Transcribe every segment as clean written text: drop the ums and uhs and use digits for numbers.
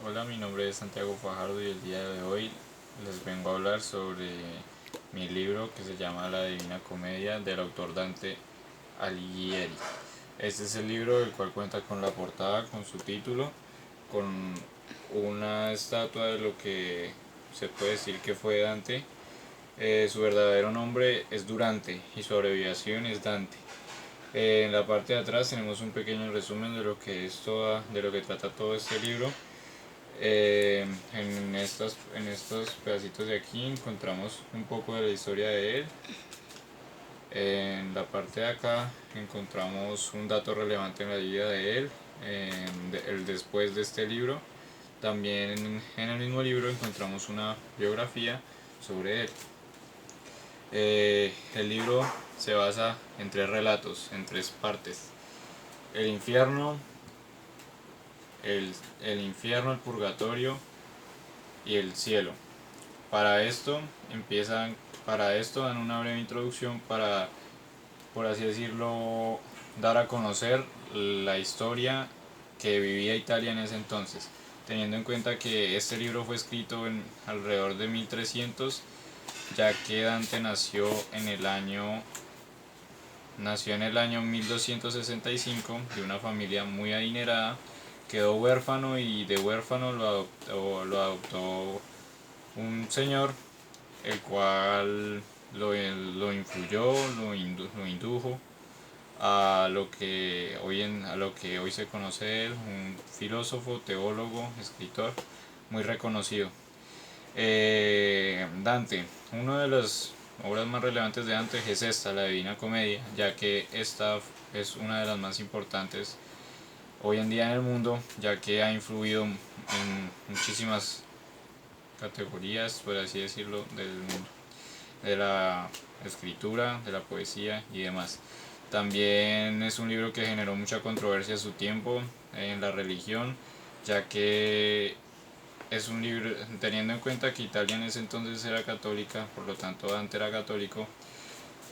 Hola, mi nombre es Santiago Fajardo y el día de hoy les vengo a hablar sobre mi libro que se llama La Divina Comedia del autor Dante Alighieri. Este es el libro el cual cuenta con la portada, con su título, con una estatua de lo que se puede decir que fue Dante. Su verdadero nombre es Durante y su abreviación es Dante. En la parte de atrás tenemos un pequeño resumen de lo que de lo que trata todo este libro. En estos pedacitos de aquí encontramos un poco de la historia de él. En la parte de acá encontramos un dato relevante en la vida de él, el después de este libro. También en el mismo libro encontramos una biografía sobre él. El libro se basa en tres relatos, en tres partes. El infierno, el, el infierno, el purgatorio y el cielo. Para esto para esto dan una breve introducción para, por así decirlo, dar a conocer la historia que vivía Italia en ese entonces, teniendo en cuenta que este libro fue escrito en alrededor de 1300, ya que Dante nació en el año 1265 de una familia muy adinerada, quedó huérfano y de huérfano lo adoptó un señor el cual lo influyó, lo indujo a lo que hoy se conoce de él, un filósofo, teólogo, escritor muy reconocido. Dante, una de las obras más relevantes de Dante es esta, la Divina Comedia, ya que esta es una de las más importantes hoy en día en el mundo, ya que ha influido en muchísimas categorías, por así decirlo, del mundo, de la escritura, de la poesía y demás. También es un libro que generó mucha controversia a su tiempo en la religión, ya que es un libro, teniendo en cuenta que Italia en ese entonces era católica, por lo tanto Dante era católico,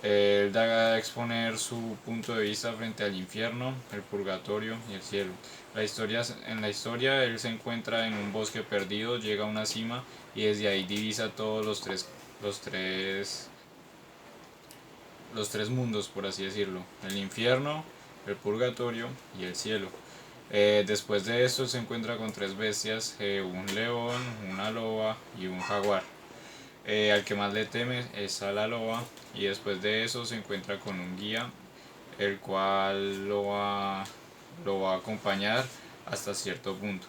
él da a exponer su punto de vista frente al infierno, el purgatorio y el cielo. En la historia él se encuentra en un bosque perdido, llega a una cima y desde ahí divisa todos los tres, los tres mundos, por así decirlo, el infierno, el purgatorio y el cielo. Después de esto se encuentra con tres bestias, un león, una loba y un jaguar. Al que más le teme es a la loba y después de eso se encuentra con un guía, el cual lo va a acompañar hasta cierto punto.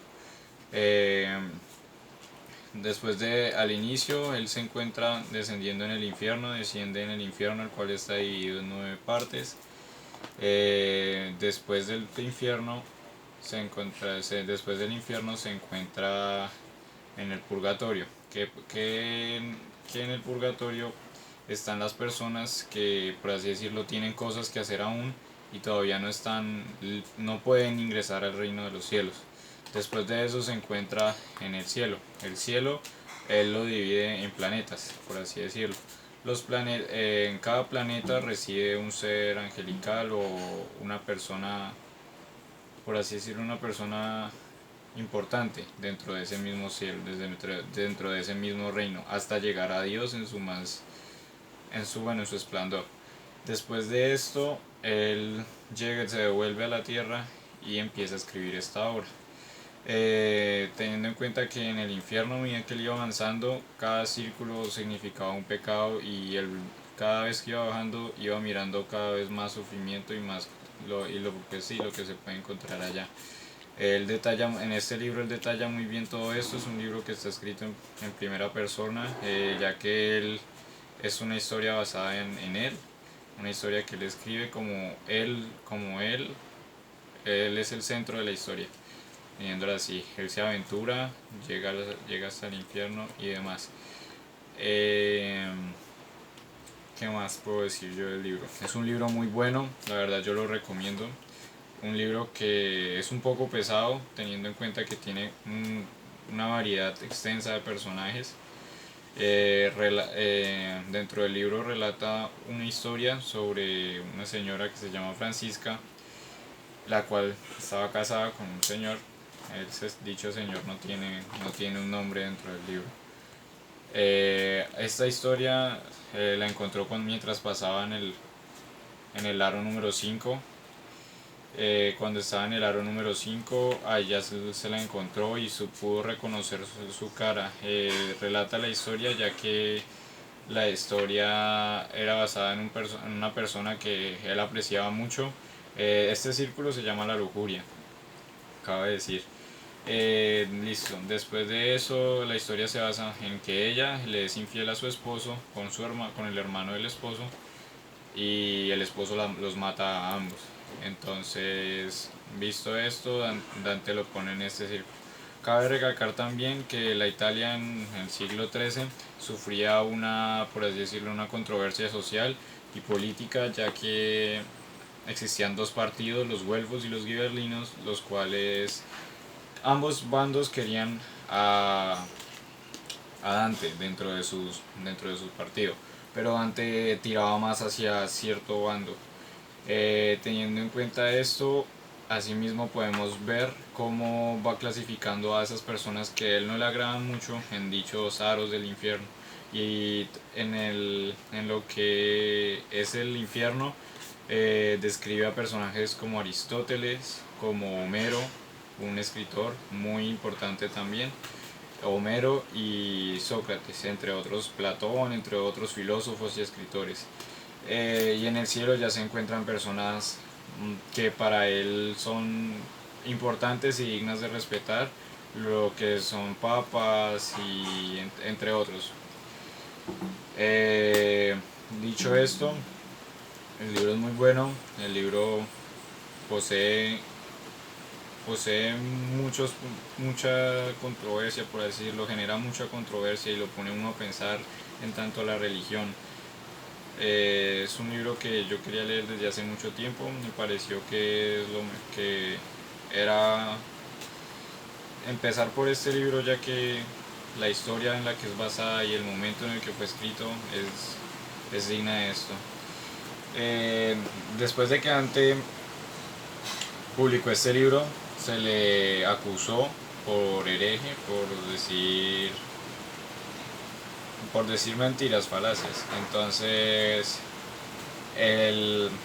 Eh, Al inicio, él se encuentra descendiendo en el infierno, desciende en el infierno, el cual está dividido en 9 partes. Después del infierno, después del infierno se encuentra en el purgatorio, que en el purgatorio están las personas que, por así decirlo, tienen cosas que hacer aún y todavía no pueden ingresar al reino de los cielos. Después de eso se encuentra en el cielo. El cielo él lo divide en planetas, por así decirlo. En cada planeta reside un ser angelical o una persona, por así decirlo, una persona importante dentro de ese mismo cielo, dentro de ese mismo reino, hasta llegar a Dios en su esplendor. Después de esto, él se devuelve a la tierra y empieza a escribir esta obra. Teniendo en cuenta que en el infierno, a medida que él iba avanzando, cada círculo significaba un pecado y él cada vez que iba bajando iba mirando cada vez más sufrimiento y más lo que se puede encontrar allá. En este libro él detalla muy bien todo esto, es un libro que está escrito en primera persona, ya que él es una historia basada en él, una historia que él escribe él es el centro de la historia, teniéndola así, él se aventura, llega hasta el infierno y demás. Eh, ¿Qué más puedo decir yo del libro? Es un libro muy bueno, la verdad yo lo recomiendo. Un libro que es un poco pesado, teniendo en cuenta que tiene una variedad extensa de personajes. Dentro del libro relata una historia sobre una señora que se llama Francisca, la cual estaba casada con un señor dicho señor no tiene un nombre dentro del libro. Esta historia la encontró mientras pasaba en el aro número 5. Cuando estaba en el aro número 5, a ella se la encontró y pudo reconocer su cara. Relata la historia ya que la historia era basada en una persona que él apreciaba mucho. Este círculo se llama la lujuria, cabe decir. Listo, después de eso la historia se basa en que ella le es infiel a su esposo con el hermano del esposo, y el esposo los mata a ambos. Entonces, visto esto, Dante lo pone en este círculo. Cabe recalcar también que la Italia en el siglo XIII sufría por así decirlo, una controversia social y política, ya que existían dos partidos, los güelfos y los gibelinos, los cuales ambos bandos querían a Dante dentro de su partido, pero Dante tiraba más hacia cierto bando. Teniendo en cuenta esto, asimismo podemos ver cómo va clasificando a esas personas que a él no le agradan mucho en dichos aros del infierno. Y en lo que es el infierno, describe a personajes como Aristóteles, como Homero, un escritor muy importante también, Homero y Sócrates, entre otros Platón, entre otros filósofos y escritores. Y en el cielo ya se encuentran personas que para él son importantes y dignas de respetar, lo que son papas y entre otros. Dicho esto, el libro es muy bueno, el libro posee mucha controversia, por así decirlo, genera mucha controversia y lo pone uno a pensar en tanto a la religión. Es un libro que yo quería leer desde hace mucho tiempo, me pareció que era empezar por este libro, ya que la historia en la que es basada y el momento en el que fue escrito es digna de esto. Después de que Dante publicó este libro, se le acusó por hereje, por decir mentiras, falacias. Entonces,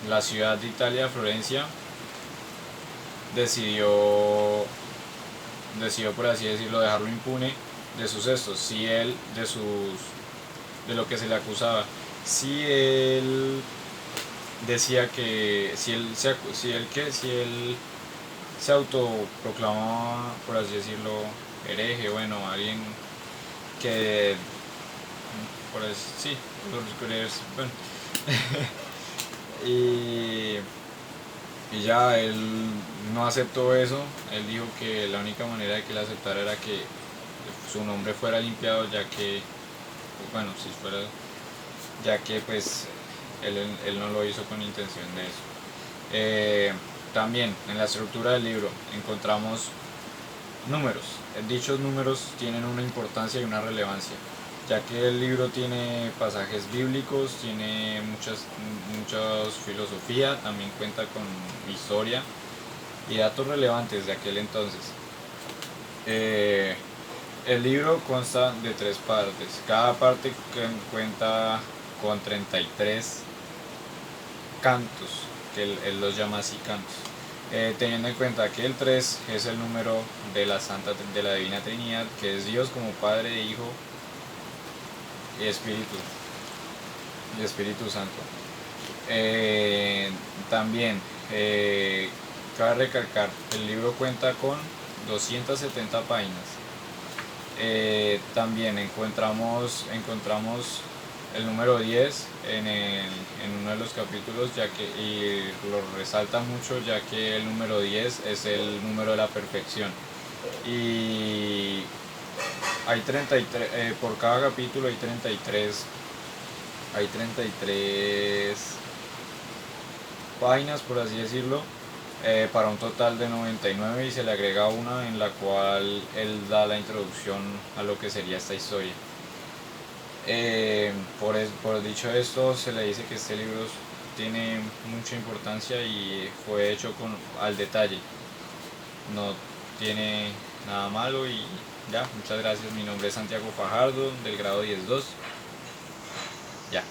la ciudad de Italia, Florencia, decidió por así decirlo, dejarlo impune de sus estos, si él, de lo que se le acusaba. Si él decía que, si él se autoproclamaba, por así decirlo, hereje, bueno, alguien que, por así, sí, bueno. y ya él no aceptó eso. Él dijo que la única manera de que él aceptara era que su nombre fuera limpiado, ya que, bueno, si fuera, ya que pues él no lo hizo con intención de eso. También en la estructura del libro encontramos números. Dichos números tienen una importancia y una relevancia, ya que el libro tiene pasajes bíblicos, tiene mucha filosofía, también cuenta con historia y datos relevantes de aquel entonces. El libro consta de 3 partes, cada parte cuenta con 33 cantos, que él los llama así cantos. Teniendo en cuenta que el 3 es el número de la Divina Trinidad, que es Dios como Padre, Hijo y Espíritu Santo. También cabe recalcar, el libro cuenta con 270 páginas. También encontramos el número 10 en uno de los capítulos, y lo resalta mucho, ya que el número 10 es el número de la perfección. Y hay 33, por cada capítulo hay 33 páginas, por así decirlo, para un total de 99, y se le agrega una en la cual él da la introducción a lo que sería esta historia. Por dicho esto, se le dice que este libro tiene mucha importancia y fue hecho al detalle. tiene nada malo y ya, muchas gracias. Mi nombre es Santiago Fajardo, del grado 10-2. Ya.